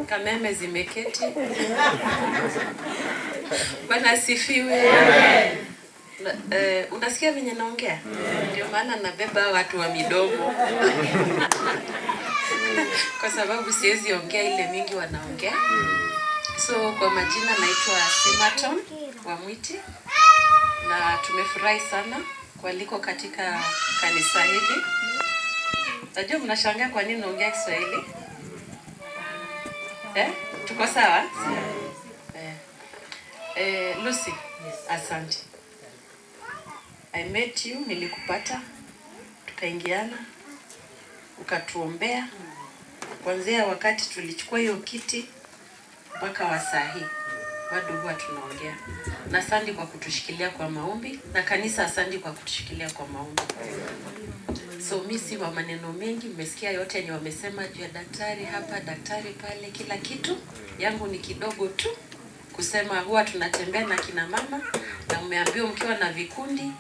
Kameme zimeketi. Bwana asifiwe. Unasikia venye naongea? Ndio maana nabeba watu wa midomo. Kwa sababu siwezi ongea ile mingi wanaongea. So kwa majina naitwa Simaton wa Mwiti. Na tumefurahi sana kualikwa katika kanisa hili. Najua mnashangaa kwa nini naongea Kiswahili? Tuko sawa? Lucy, asante. I met you, nilikupata, tukaingiana, ukatuombea. Kuanzia wakati tulichukua hiyo kiti mpaka wa saa hii bado huwa tunaongea. Na asante kwa kutushikilia kwa maombi, na kanisa asante kwa kutushikilia kwa maombi. So mimi si wa maneno mengi, mmesikia yote yenye wamesema juu ya daktari hapa, daktari pale, kila kitu. Yangu ni kidogo tu kusema huwa tunatembea na kina mama, na umeambiwa mkiwa na vikundi